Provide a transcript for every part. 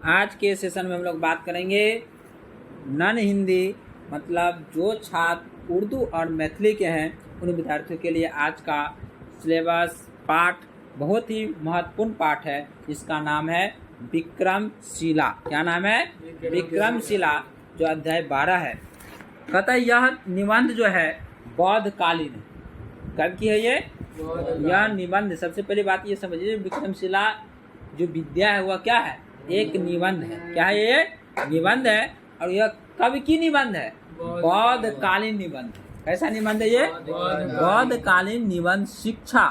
आज के सेशन में हम लोग बात करेंगे नॉन हिंदी मतलब जो छात्र उर्दू और मैथिली के हैं उन विद्यार्थियों के लिए आज का सिलेबस पाठ बहुत ही महत्वपूर्ण पाठ है। इसका नाम है विक्रमशिला। क्या नाम है? विक्रमशिला, जो अध्याय 12 है। कहता है यह निबंध जो है बौद्धकालीन है। कब की है ये? यह निबंध, सबसे पहली बात ये समझिए, विक्रमशिला जो विद्या है वह क्या है? एक निबंध है। क्या है ये? निबंध है। और यह कब की निबंध है? बौद्धकालीन निबंध। कैसा निबंध है ये? बौद्धकालीन निबंध शिक्षा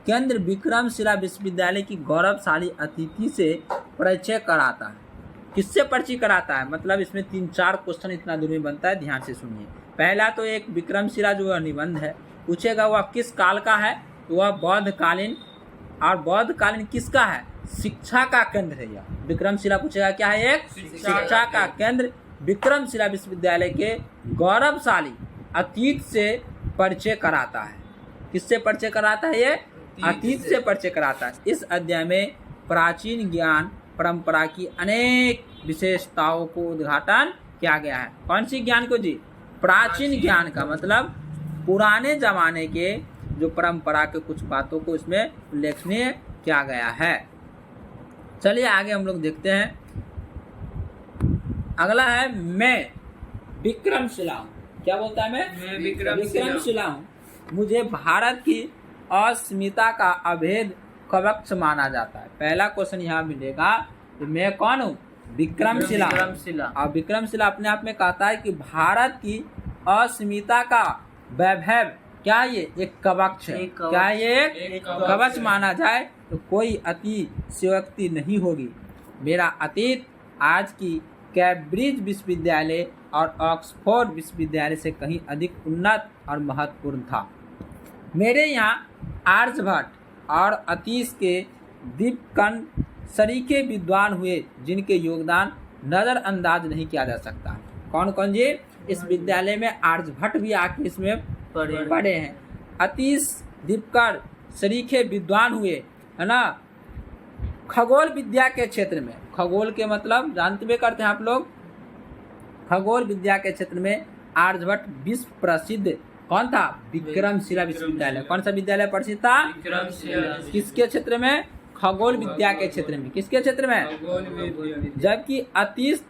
केंद्र विक्रमशिला विश्वविद्यालय की गौरवशाली अतिथि से परिचय कराता है। किससे परिचय कराता है? मतलब इसमें 3-4 क्वेश्चन इतना दूर में बनता है, ध्यान से सुनिए। पहला तो एक विक्रमशिला जो निबंध है पूछेगा वह किस काल का है, तो वह बौद्धकालीन। और बौद्धकालीन किसका है? शिक्षा का केंद्र है। यह विक्रमशिला पूछेगा क्या है? एक शिक्षा का केंद्र विक्रमशिला विश्वविद्यालय के गौरवशाली अतीत से परिचय कराता है। किससे परिचय कराता है? ये अतीत से परिचय कराता है। इस अध्याय में प्राचीन ज्ञान परंपरा की अनेक विशेषताओं को उद्घाटन किया गया है। कौन सी ज्ञान को जी? प्राचीन ज्ञान का मतलब पुराने जमाने के जो परंपरा के कुछ बातों को इसमें उल्लेखनीय किया गया है। चलिए आगे हम लोग देखते हैं। अगला है मैं विक्रमशिला हूँ। क्या बोलता है? मैं विक्रमशिला हूँ। मुझे भारत की अस्मिता का अभेद कवच माना जाता है। पहला क्वेश्चन यहाँ मिलेगा तो मैं कौन हूँ? विक्रमशिला। और विक्रमशिला अपने आप में कहता है कि भारत की अस्मिता का वैभव क्या ये? एक कवच है। क्या ये एक कवच माना जाए तो कोई अतिशयोक्ति नहीं होगी। मेरा अतीत आज की कैम्ब्रिज विश्वविद्यालय और ऑक्सफोर्ड विश्वविद्यालय से कहीं अधिक उन्नत और महत्वपूर्ण था। मेरे यहाँ आर्यभट्ट और अतीश के दीपकन सरीखे विद्वान हुए जिनके योगदान नज़रअंदाज नहीं किया जा सकता। कौन कौन जी? इस विद्यालय में आर्यभट्ट भी आके इसमें पढ़े हैं। अतीश दीपकर सरीखे विद्वान हुए, है ना, खगोल विद्या के क्षेत्र में। खगोल के मतलब जानते भी करते हैं आप लोग। खगोल विद्या के क्षेत्र में आर्यभट्ट विश्व प्रसिद्ध कौन था? विक्रमशिला विश्वविद्यालय। कौन सा विद्यालय प्रसिद्ध था? किसके क्षेत्र में? खगोल विद्या के क्षेत्र में। किसके क्षेत्र में? जबकि अतीश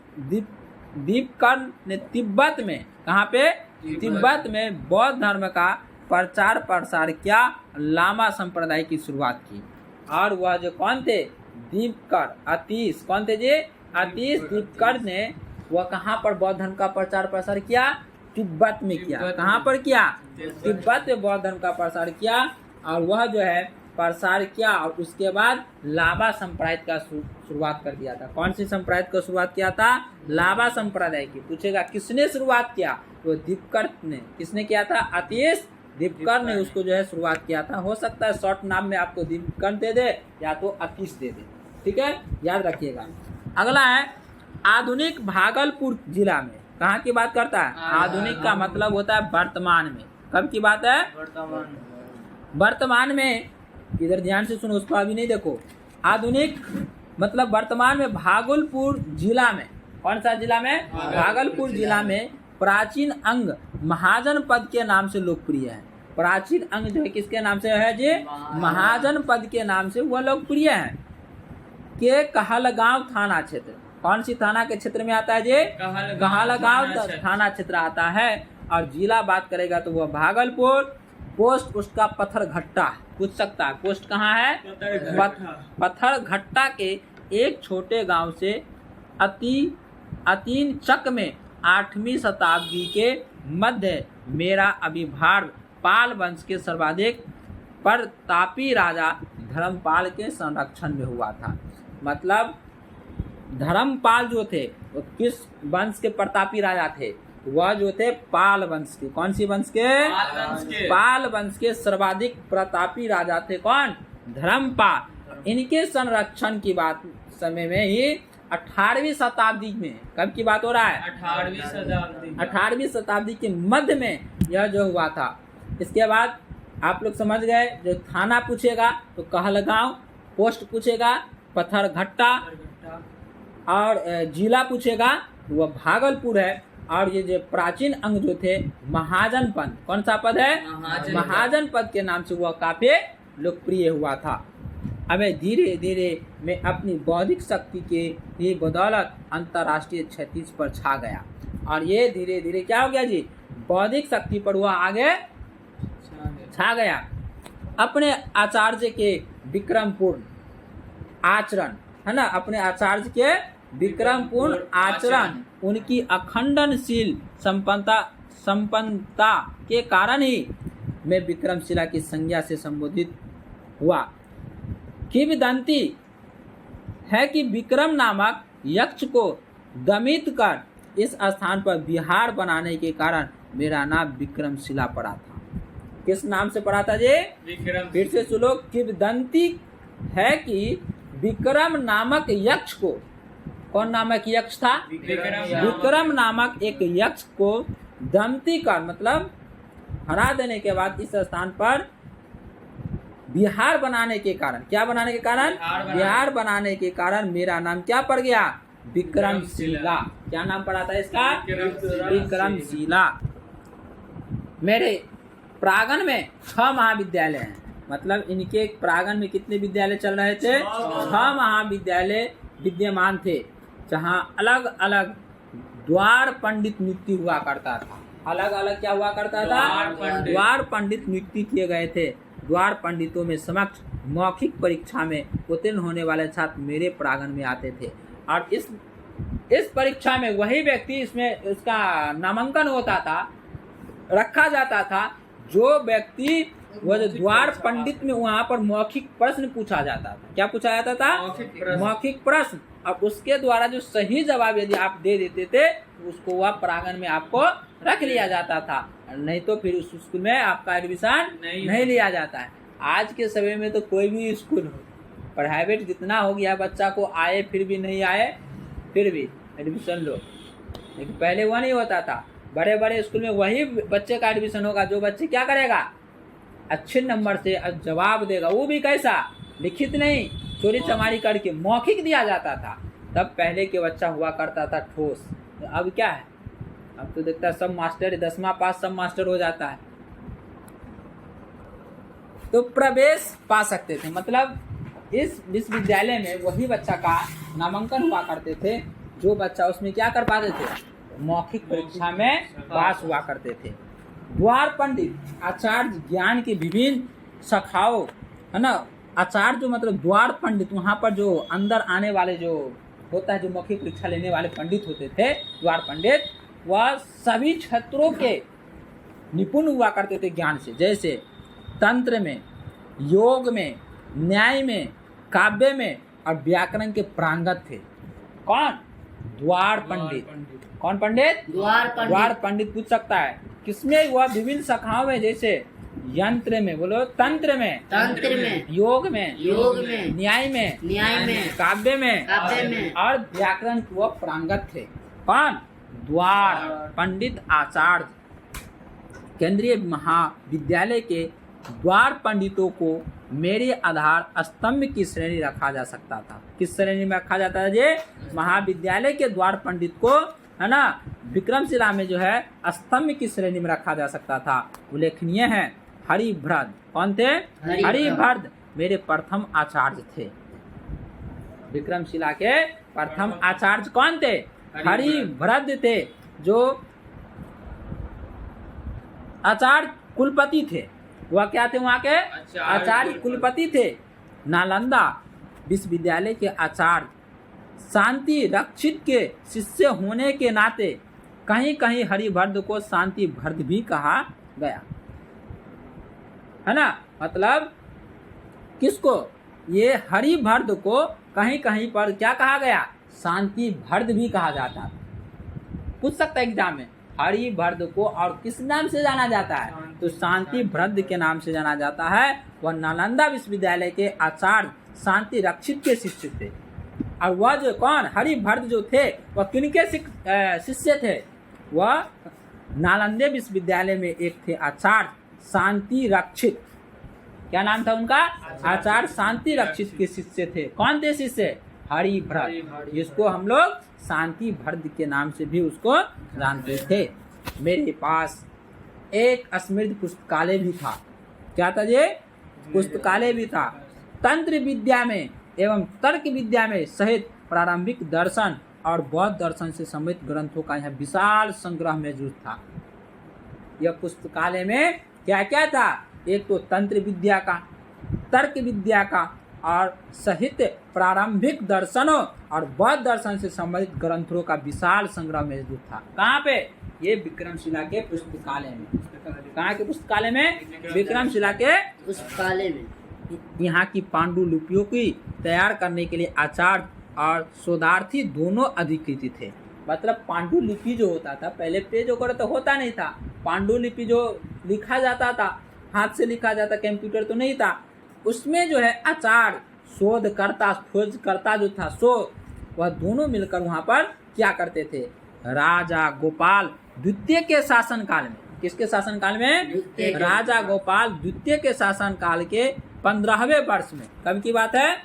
दीपकर ने तिब्बत में, कहाँ पे? तिब्बत में बौद्ध धर्म का प्रचार प्रसार किया, लामा संप्रदाय की शुरुआत की। और वह जो कौन थे? दीपकर, अतीश। कौन थे जी? अतीश दीपकर ने वह कहाँ पर बौद्ध धर्म का प्रचार प्रसार किया? तिब्बत में किया। कहाँ पर किया? तिब्बत में बौद्ध धर्म का प्रसार किया। और वह जो है प्रसार किया और उसके बाद लावा संप्रदाय का शुरुआत कर दिया था। कौन सी संप्रदाय का शुरुआत किया था? लावा संप्रदाय की। पूछेगा किसने शुरुआत किया? तो दीपकर ने। किसने किया था? अतीश दीपकर ने उसको जो है शुरुआत किया था। हो सकता है शॉर्ट नाम में आपको दीपकर दे दे या तो अतीश दे दे। ठीक है, याद रखिएगा। अगला है आधुनिक भागलपुर जिला में। कहाँ की बात करता है? आधुनिक का मतलब होता है वर्तमान में। कब की बात है? वर्तमान में। इधर ध्यान से सुनो, उसको अभी नहीं देखो। आधुनिक मतलब वर्तमान में भागलपुर जिला में। कौन सा जिला में? भागलपुर जिला में प्राचीन अंग महाजन पद के नाम से लोकप्रिय है। प्राचीन अंग जो है किसके नाम से है जी? महाजन पद के नाम से वह लोकप्रिय है। के कहलगांव थाना क्षेत्र। कौन सी थाना के क्षेत्र में आता है जी? कहलगांव थाना क्षेत्र आता है। और जिला बात करेगा तो वह भागलपुर। पोस्ट उसका पत्थरघट्टा। पूछ सकता है पोस्ट कहाँ है? पत्थरघट्टा के एक छोटे गांव से अतीन चक में 8वीं शताब्दी के मध्य मेरा अभिभार पाल वंश के सर्वाधिक प्रतापी राजा धर्मपाल के संरक्षण में हुआ था। मतलब धर्मपाल जो थे वो किस वंश के प्रतापी राजा थे? वह जो थे पाल वंश के। कौन सी वंश के? पाल वंश के सर्वाधिक प्रतापी राजा थे। कौन? धर्मपाल। इनके संरक्षण की बात समय में ही 18वीं शताब्दी में। कब की बात हो रहा है? 18वीं शताब्दी के मध्य में यह जो हुआ था। इसके बाद आप लोग समझ गए। जो थाना पूछेगा तो कहलगांव, पोस्ट पूछेगा पत्थरघट्टा, और जिला पूछेगा वह भागलपुर है। और ये जो प्राचीन अंग जो थे महाजन पद, कौन सा पद है? महाजन पद के नाम से वह काफी लोकप्रिय हुआ था। अब धीरे धीरे मैं अपनी बौद्धिक शक्ति के ही बदौलत अंतर्राष्ट्रीय क्षितिज पर छा गया। और ये धीरे धीरे क्या हो गया जी? बौद्धिक शक्ति पर वह आगे छा गया। अपने आचार्य के विक्रमपूर्ण आचरण, है ना, अपने आचार्य के विक्रमपूर्ण आचरण, उनकी अखंडनशील संपन्नता के कारण ही मैं विक्रमशिला की संज्ञा से संबोधित हुआ। किंवदंती है कि विक्रम नामक यक्ष को दमित कर इस स्थान पर विहार बनाने के कारण मेरा नाम विक्रमशिला पड़ा था। किस नाम से पड़ा था जी? विक्रम। फिर से सुनो। किंवदंती है कि विक्रम नामक यक्ष को, कौन नामक यक्ष था? विक्रम नामक एक यक्ष को दमती कर, मतलब हरा देने के बाद इस स्थान पर विहार बनाने के कारण, क्या बनाने के कारण? विहार बनाने के कारण मेरा नाम क्या पड़ गया? विक्रमशिला। क्या नाम पड़ा था इसका? विक्रमशिला। मेरे प्रांगण में 6 महाविद्यालय हैं, मतलब इनके प्रांगण में कितने विद्यालय चल रहे थे? 6 महाविद्यालय विद्यमान थे, जहाँ अलग अलग द्वार पंडित नियुक्ति हुआ करता था। अलग अलग क्या हुआ करता था? द्वार पंडित नियुक्ति किए गए थे। द्वार पंडितों में समक्ष मौखिक परीक्षा में उत्तीर्ण होने वाले छात्र मेरे प्रांगण में आते थे। और इस परीक्षा में वही व्यक्ति, इसमें इसका नामांकन होता था, रखा जाता था, जो व्यक्ति वो जो द्वार पंडित में वहाँ पर मौखिक प्रश्न पूछा जाता था। क्या पूछा जाता था? मौखिक प्रश्न। और उसके द्वारा जो सही जवाब यदि आप दे देते थे उसको वह प्रांगण में आपको रख लिया जाता था, नहीं तो फिर उस स्कूल में आपका एडमिशन नहीं लिया जाता है। आज के समय में तो कोई भी स्कूल हो, प्राइवेट जितना हो गया, बच्चा को आए फिर भी नहीं आए फिर भी एडमिशन लो, लेकिन पहले वह नहीं होता था। बड़े बड़े स्कूल में वही बच्चे का एडमिशन होगा जो बच्चे क्या करेगा? अच्छे नंबर से जवाब देगा, वो भी कैसा? लिखित नहीं, चोरी चमारी करके मौखिक दिया जाता था। तब पहले के बच्चा हुआ करता था ठोस। तो अब क्या है? अब तो देखता है सब मास्टर 10वां पास सब मास्टर हो जाता है, तो प्रवेश पा सकते थे। मतलब इस विश्वविद्यालय में वही बच्चा का नामांकन हुआ करते थे जो बच्चा उसमें क्या कर पाते थे? मौखिक परीक्षा में पास हुआ करते थे। द्वार पंडित आचार्य ज्ञान की विभिन्न शाखाओं, है ना, आचार्य जो मतलब द्वार पंडित, वहाँ पर जो अंदर आने वाले जो होता है, जो मौखिक परीक्षा लेने वाले पंडित होते थे, द्वार पंडित, वह सभी क्षेत्रों के निपुण हुआ करते थे ज्ञान से। जैसे तंत्र में, योग में, न्याय में, काव्य में और व्याकरण के प्रांगत थे। कौन? द्वार पंडित। कौन पंडित? द्वार पंडित पूछ सकता है। किसमें? वह विभिन्न शाखाओं में, जैसे यंत्र में, बोलो तंत्र में, योग में, न्याय में, काव्य में और व्याकरण के वह प्रांगत थे। कौन? द्वार पंडित आचार्य। केंद्रीय महाविद्यालय के द्वार पंडितों को मेरे आधार स्तंभ की श्रेणी रखा जा सकता था। किस श्रेणी में रखा जाता है जी? महाविद्यालय के द्वार पंडित को, है ना, विक्रमशिला में जो है स्तंभ की श्रेणी में रखा जा सकता था। उल्लेखनीय है हरिभद्र। कौन थे? हरिभद्र मेरे प्रथम आचार्य थे। विक्रमशिला के प्रथम आचार्य कौन थे? हरिभद्र थे, जो आचार्य कुलपति थे। वह क्या थे? वहाँ के आचार्य कुलपति थे। नालंदा विश्वविद्यालय के आचार्य शांति रक्षित के शिष्य होने के नाते कहीं कहीं हरिभद्र को शांति भद्र भी कहा गया, है ना। मतलब किसको? ये हरिभद्र को कहीं कहीं पर क्या कहा गया? शांति भद्र भी कहा जाता है। पूछ सकता है एग्जाम में, हरिभद्र को और किस नाम से जाना जाता है? तो शांति भद्र के नाम से जाना जाता है। वह नालंदा विश्वविद्यालय के आचार्य शांति रक्षित के शिष्य थे। और वह जो कौन? हरिभद्र जो थे वह किनके शिष्य थे? वह नालंदा विश्वविद्यालय में एक थे आचार्य शांति रक्षित। क्या नाम था उनका? आचार्य शांति रक्षित के शिष्य थे। कौन थे शिष्य? हरिभ्रत, जिसको हम लोग शांति भ्रत के नाम से भी उसको जानते थे। मेरे पास एक समृद्ध पुस्तकालय भी था। क्या था ये? पुस्तकालय भी था। तंत्र विद्या में एवं तर्क विद्या में सहित प्रारंभिक दर्शन और बौद्ध दर्शन से संबंधित ग्रंथों का यह विशाल संग्रह मौजूद था। यह पुस्तकालय में क्या क्या था? एक तो तंत्र विद्या का, तर्क विद्या का और सहित प्रारंभिक दर्शनों और बौद्ध दर्शन से संबंधित ग्रंथों का विशाल संग्रह मौजूद था। कहाँ पे? ये विक्रमशिला के पुस्तकालय में। कहाँ के पुस्तकालय में? विक्रमशिला के पुस्तकालय में। यहाँ की पांडुलिपियों की तैयार करने के लिए आचार्य और शोधार्थी दोनों अधिकृत थे। मतलब पांडुलिपि जो होता था, पहले पेज वगैरह तो होता नहीं था। पांडुलिपि जो लिखा जाता था, हाथ से लिखा जाता, कंप्यूटर तो नहीं था। उसमें जो है आचार्य, शोधकर्ता, खोजकर्ता जो था वह दोनों मिलकर वहाँ पर क्या करते थे? राजा गोपाल द्वितीय के शासनकाल में, किसके शासनकाल में? राजा गोपाल द्वितीय के शासनकाल के 15वें वर्ष में, कब की बात है?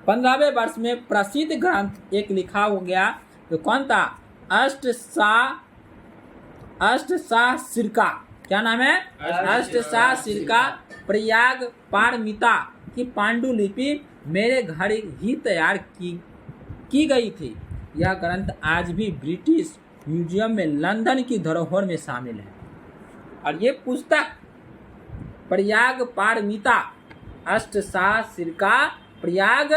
15वें वर्ष में प्रसिद्ध ग्रंथ एक लिखा हो गया। तो कौन था? अष्टशास्त्रिका। क्या नाम है? अष्टशास्त्रिका प्रयाग पारमिता की पांडुलिपि मेरे घर ही तैयार की गई थी। यह ग्रंथ आज भी ब्रिटिश म्यूजियम में लंदन की धरोहर में शामिल है। और ये पुस्तक प्रयाग पारमिता, अष्टशास्त्रिका प्रयाग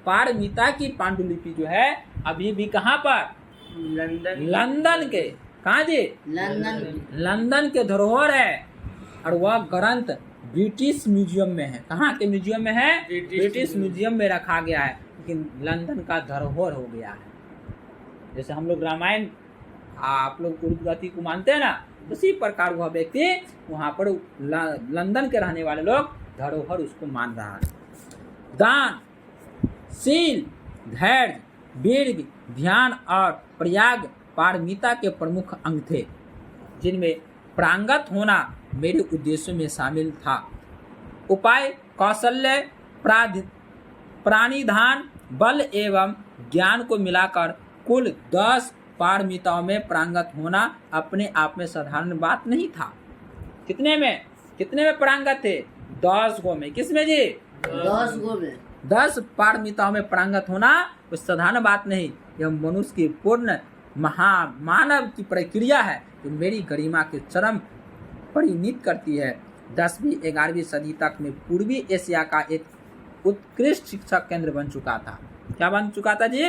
पारमिता की पांडुलिपि जो है अभी भी कहाँ पर? लंदन के। कहाँ जी? लंदन के धरोहर है। और वह ग्रंथ ब्रिटिश म्यूजियम में है। कहाँ के म्यूजियम में है? ब्रिटिश म्यूजियम में रखा गया है, लेकिन लंदन का धरोहर हो गया है। जैसे हम लोग रामायण, आप लोग उर्दू को मानते हैं ना, उसी प्रकार वह व्यक्ति वहाँ पर लंदन के रहने वाले लोग धरोहर उसको मान रहा है। दान, शील, धैर्य, वीर्य, ध्यान और प्रयाग पारमिता के प्रमुख अंग थे, जिनमें प्रांगत होना मेरे उद्देश्यों में शामिल था। उपाय, कौशल्य, प्राणिधान, बल एवं ज्ञान को मिलाकर कुल 10 पारमिताओं में प्रांगत होना अपने आप में साधारण बात नहीं था। कितने में प्रांगत थे? 10 गो में। किसमें जी? 10 गो में। 10 पारमिताओं में प्रांगत होना कोई साधारण बात नहीं। यह मनुष्य की पूर्ण महामानव की प्रक्रिया है जो मेरी गरिमा के चरम परिणित करती है। 10वीं 11वीं सदी तक में पूर्वी एशिया का एक उत्कृष्ट शिक्षा केंद्र बन चुका था। क्या बन चुका था जी?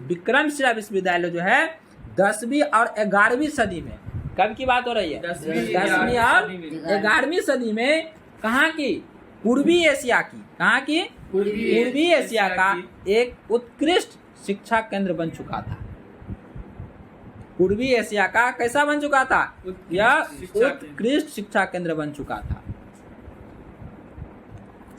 विक्रमशिला विश्वविद्यालय जो है 10वीं और 11वीं सदी में, कब की बात हो रही है? 10वीं और 11वीं सदी में। कहाँ की? पूर्वी एशिया की। कहाँ की? पूर्वी एशिया का एक उत्कृष्ट शिक्षा केंद्र बन चुका था। पूर्वी एशिया का कैसा बन चुका था? यह उत्कृष्ट शिक्षा केंद्र बन चुका था।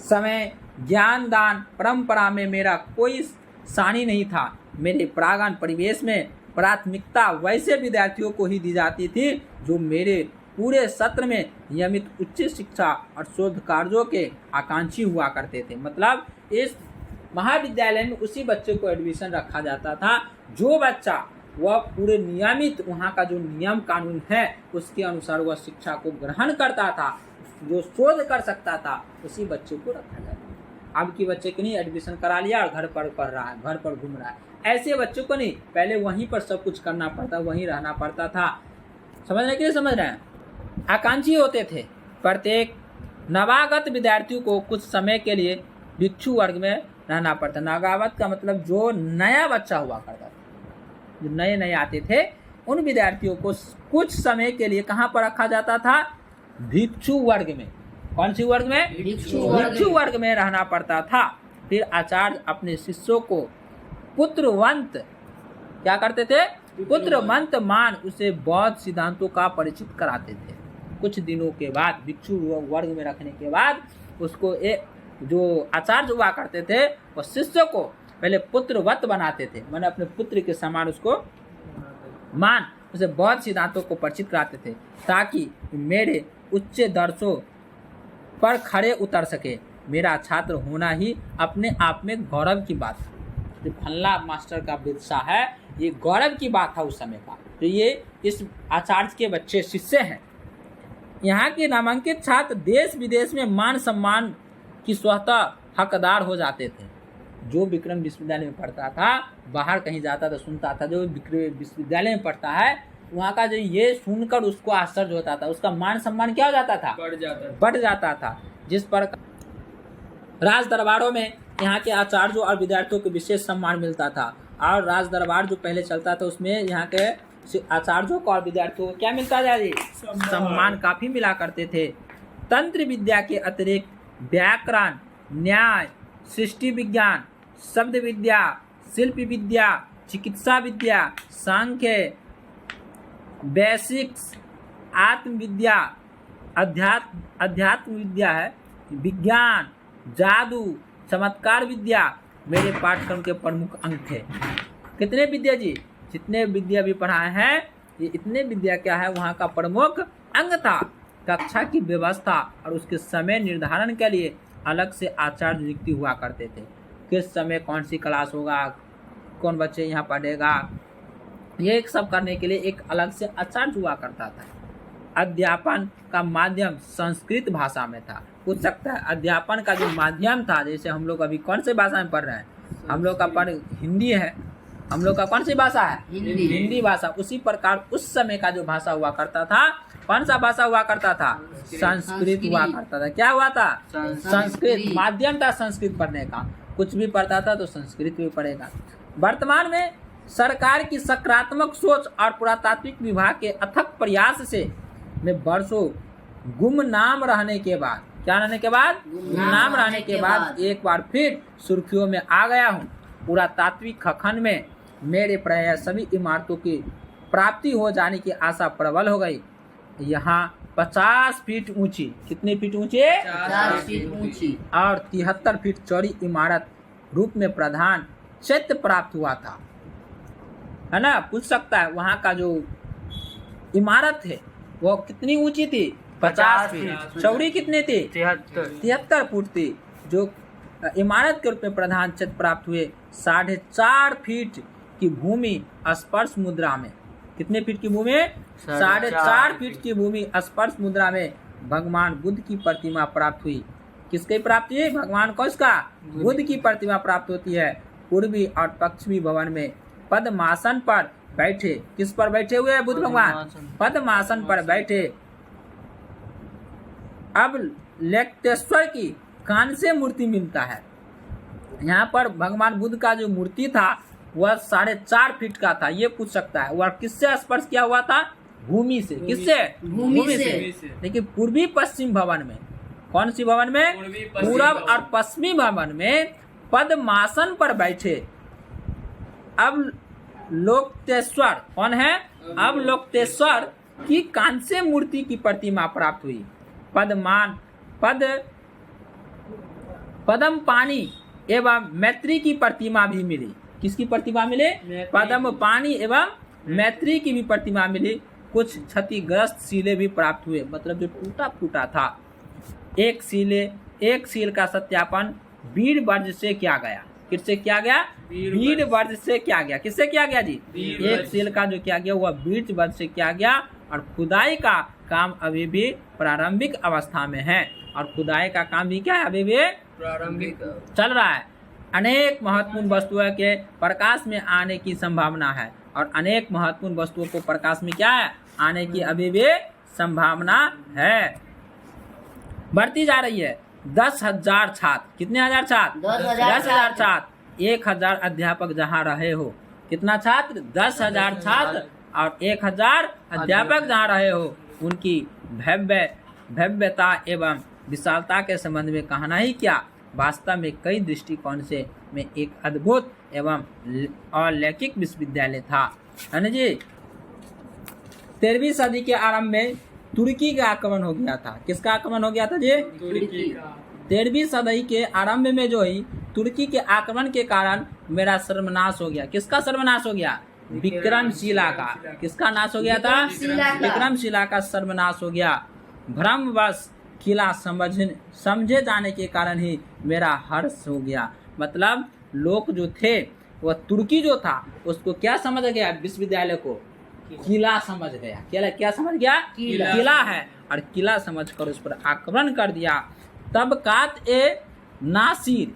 समय, ज्ञान दान परंपरा में मेरा कोई सानी नहीं था। मेरे प्रांगण परिवेश में प्राथमिकता वैसे विद्यार्थियों को ही दी जाती थी जो मेरे पूरे सत्र में नियमित उच्च शिक्षा और शोध कार्यों के आकांक्षी हुआ करते थे। मतलब इस महाविद्यालय में उसी बच्चे को एडमिशन रखा जाता था जो बच्चा वह पूरे नियमित वहाँ का जो नियम कानून है उसके अनुसार वह शिक्षा को ग्रहण करता था, जो शोध कर सकता था, उसी बच्चे को रखा जाता था। अब की बच्चे को नहीं एडमिशन करा लिया और घर पर पढ़ रहा है, घर पर घूम रहा है, ऐसे बच्चों को नहीं। पहले वहीं पर सब कुछ करना पड़ता, वहीं रहना पड़ता था। समझ रहे कि नहीं समझ रहे हैं? आकांक्षी होते थे। प्रत्येक नवागत विद्यार्थियों को कुछ समय के लिए भिक्षु वर्ग में रहना पड़ता। नवागत का मतलब जो नया बच्चा हुआ करता था, जो नए नए आते थे, उन विद्यार्थियों को कुछ समय के लिए कहाँ पर रखा जाता था? भिक्षु वर्ग में। कौन सी वर्ग में? भिक्षु वर्ग में रहना पड़ता था। फिर आचार्य अपने शिष्यों को पुत्रवंत क्या करते थे? पुत्रवंत मान उसे बौद्ध सिद्धांतों का परिचित कराते थे। कुछ दिनों के बाद भिक्षु वर्ग में रखने के बाद उसको जो आचार्य हुआ करते थे वो शिष्य को पहले पुत्रवत बनाते थे, मैंने अपने पुत्र के समान उसको मान उसे बौद्ध सिद्धांतों को परिचित कराते थे ताकि मेरे उच्च दर्शों पर खड़े उतर सके। मेरा छात्र होना ही अपने आप में गौरव की बात है। जो फल्ला मास्टर का विरसा है, ये गौरव की बात है उस समय का। तो ये इस आचार्य के बच्चे शिष्य हैं। यहाँ के नामांकित छात्र देश विदेश में मान सम्मान की स्वतः हकदार हो जाते थे। जो विक्रम विश्वविद्यालय में पढ़ता था, बाहर कहीं जाता था, सुनता था, जो विक्रम विश्वविद्यालय में पढ़ता है वहाँ का जो ये सुनकर उसको आश्चर्य होता था, उसका मान सम्मान क्या हो जाता था, बढ़ जाता था। जिस पर राज दरबारों में यहाँ के आचार्यों और विद्यार्थियों को विशेष सम्मान मिलता था। और राज दरबार जो पहले चलता था उसमें यहाँ के आचार्यों को और विद्यार्थियों को क्या मिलता था जी, सम्मान काफी मिला करते थे। तंत्र विद्या के अतिरिक्त व्याकरण, न्याय, सृष्टि विज्ञान, शब्द विद्या, शिल्प विद्या, चिकित्सा विद्या, सांख्य, बेसिक्स, आत्मविद्या, अध्यात्म विद्या है, विज्ञान, जादू, चमत्कार विद्या मेरे पाठ्यक्रम के प्रमुख अंग थे। कितने विद्या जी, जितने विद्या भी पढ़ाए हैं, ये इतने विद्या क्या है वहाँ का प्रमुख अंग था। कक्षा की व्यवस्था और उसके समय निर्धारण के लिए अलग से आचार्य नियुक्ति हुआ करते थे। किस समय कौन सी क्लास होगा, कौन बच्चे यहाँ पढ़ेगा, ये सब करने के लिए एक अलग से आचार्य हुआ करता था। अध्यापन का माध्यम संस्कृत भाषा में था। पूछ सकता है अध्यापन का जो माध्यम था, जैसे हम लोग अभी कौन सी भाषा में पढ़ रहे हैं, हम लोग का पढ़ हिंदी है, हम लोग का कौन सी भाषा है, हिंदी भाषा। उसी प्रकार उस समय का जो भाषा हुआ करता था, कौन सा भाषा हुआ करता था, संस्कृत हुआ करता था। क्या हुआ था, संस्कृत माध्यम था संस्कृत पढ़ने का। कुछ भी पढ़ता था तो संस्कृत में पढ़ेगा। वर्तमान में सरकार की सकारात्मक सोच और पुरातात्विक विभाग के अथक प्रयास से मैं वर्षों गुमनाम रहने के बाद, क्या रहने के बाद, गुमनाम रहने के बाद एक बार फिर सुर्खियों में आ गया हूँ। पुरातात्विक खखन में मेरे प्राय सभी इमारतों की प्राप्ति हो जाने की आशा प्रबल हो गई। यहाँ 50 फीट ऊंची, कितने फीट ऊंचे, 50 फीट ऊंची और 73 फीट चौड़ी इमारत रूप में प्रधान चैत्य प्राप्त हुआ था, है ना। पूछ सकता है वहाँ का जो इमारत है वो कितनी ऊंची थी, 50 फीट। चौड़ी कितनी थी, 73 फुट थी। जो इमारत के रूप में प्रधान चैत्य प्राप्त हुए। 4.5 फीट की भूमि स्पर्श मुद्रा में, कितने फीट की भूमि, 4.5 फीट की भूमि स्पर्श मुद्रा में भगवान बुद्ध की प्रतिमा प्राप्त हुई। किसकी प्राप्ति हुई, भगवान को इसका बुद्ध की प्रतिमा प्राप्त होती है। पूर्वी और पश्चिमी भवन में पद्मासन पर बैठे, किस पर बैठे हुए बुद्ध भगवान, पद्मासन पर बैठे। अब लेक्तेश्वर की कांस्य मूर्ति मिलता है। यहाँ पर भगवान बुद्ध का जो मूर्ति था वह 4.5 फीट का था। ये पूछ सकता है वह किससे स्पर्श किया हुआ था, भूमि से। किससे, भूमि से। लेकिन पूर्वी पश्चिम भवन में, कौन सी भवन में, पूर्व और पश्चिमी भवन में पद्मासन पर बैठे अब लोकतेश्वर, कौन है, अब लोकतेश्वर की कांस्य मूर्ति की प्रतिमा प्राप्त हुई। पद्म पानी एवं मैत्री की प्रतिमा भी मिली। किसकी प्रतिमा मिली, पद्म पानी एवं मैत्री की भी प्रतिमा मिली। कुछ क्षतिग्रस्त सीले भी प्राप्त हुए, मतलब जो टूटा फूटा था। एक सील का सत्यापन वीर वर्ज से किया गया। किससे किया गया, वीर वर्ज से किया गया। किससे किया गया जी, एक सील का जो किया गया वह वीर वर्ज से किया गया। और खुदाई का काम अभी भी प्रारंभिक अवस्था में है। और खुदाई का काम भी क्या है, अभी भी प्रारंभिक चल रहा है। अनेक महत्वपूर्ण वस्तुओं के प्रकाश में आने की संभावना है। और अनेक महत्वपूर्ण वस्तुओं को प्रकाश में क्या है, आने की अभी भी संभावना है। बढ़ती जा रही है। 10,000 छात्र, कितने हजार छात्र, 10,000 छात्र, 1,000 अध्यापक जहाँ रहे हो। कितना छात्र, 10,000 छात्र और 1,000 अध्यापक जहाँ रहे हो। उनकी भव्यता एवं विशालता के संबंध में कहना ही क्या, वास्तव में कई दृष्टिकोण से में एक अद्भुत एवं अलौकिक विश्वविद्यालय था, है ना जी। 13वीं सदी के आरंभ में तुर्की का आक्रमण हो गया था। किसका आक्रमण हो गया था जी, तुर्की का। 13वीं सदी के आरंभ में जो ही तुर्की के आक्रमण के कारण मेरा सर्वनाश हो गया। किसका सर्वनाश हो गया, विक्रमशिला का। किसका नाश हो गया था, विक्रमशिला का सर्वनाश हो गया। भ्रमवश किला समझे जाने के कारण ही मेरा हर्ष हो गया। मतलब लोग जो थे वह तुर्की जो था उसको क्या समझ गया, विश्वविद्यालय को किला समझ गया। क्या समझ गया, किला है, और किला समझकर उस पर आक्रमण कर दिया। तबकात ए नासिर,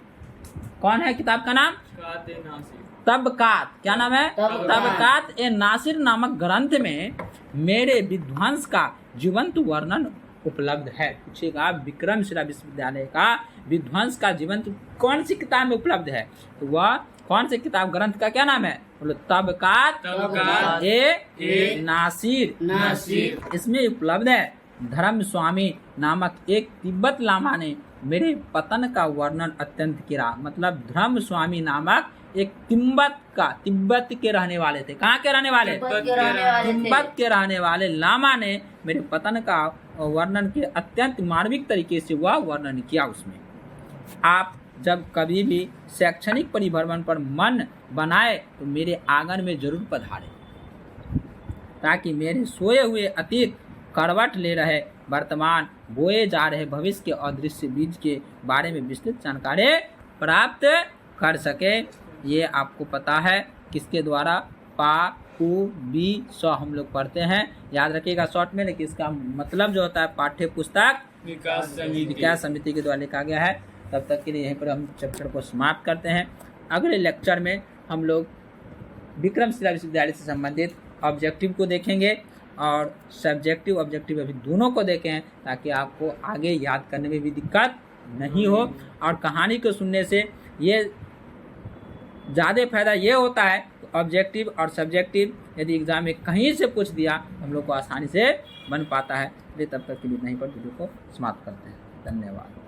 कौन है किताब का नाम, तबकात, क्या नाम है, तबकात ए नासिर नामक ग्रंथ में मेरे विध्वंस का जीवंत वर्णन उपलब्ध है। पूछेगा विक्रमशिला विश्वविद्यालय का विध्वंस का जीवंत कौन सी किताब में उपलब्ध है, तो वह कौन से किताब ग्रंथ का क्या नाम है, बोलो तबकात ए नासिर, इसमें उपलब्ध है। धर्म स्वामी नामक एक तिब्बत लामा ने मेरे पतन का वर्णन अत्यंत किया। मतलब धर्म स्वामी नामक एक तिब्बत के रहने वाले थे, कहाँ के रहने वाले, तिब्बत के रहने वाले लामा ने मेरे पतन का वर्णन के अत्यंत मार्मिक तरीके से वह वर्णन किया। उसमें आप जब कभी भी शैक्षणिक परिभ्रमण पर मन बनाए तो मेरे आंगन में जरूर पधारें, ताकि मेरे सोए हुए अतीत करवट ले रहे वर्तमान बोए जा रहे भविष्य के अदृश्य बीज के बारे में विस्तृत जानकारी प्राप्त कर सके। ये आपको पता है किसके द्वारा, पा उ बी स हम लोग पढ़ते हैं, याद रखिएगा शॉर्ट में, लेकिन इसका मतलब जो होता है पाठ्य पुस्तक विकास समिति के द्वारा लिखा गया है। तब तक के लिए यहीं पर हम चैप्टर को समाप्त करते हैं। अगले लेक्चर में हम लोग विक्रमशिला विश्वविद्यालय से संबंधित ऑब्जेक्टिव को देखेंगे और सब्जेक्टिव ऑब्जेक्टिव अभी दोनों को देखें, ताकि आपको आगे याद करने में भी दिक्कत नहीं हो। और कहानी को सुनने से ये ज़्यादा फायदा ये होता है, ऑब्जेक्टिव और सब्जेक्टिव यदि एग्जाम में कहीं से पूछ दिया हम लोग को आसानी से बन पाता है। तब तक के लिए नहीं पर वीडियो को समाप्त करते हैं। धन्यवाद।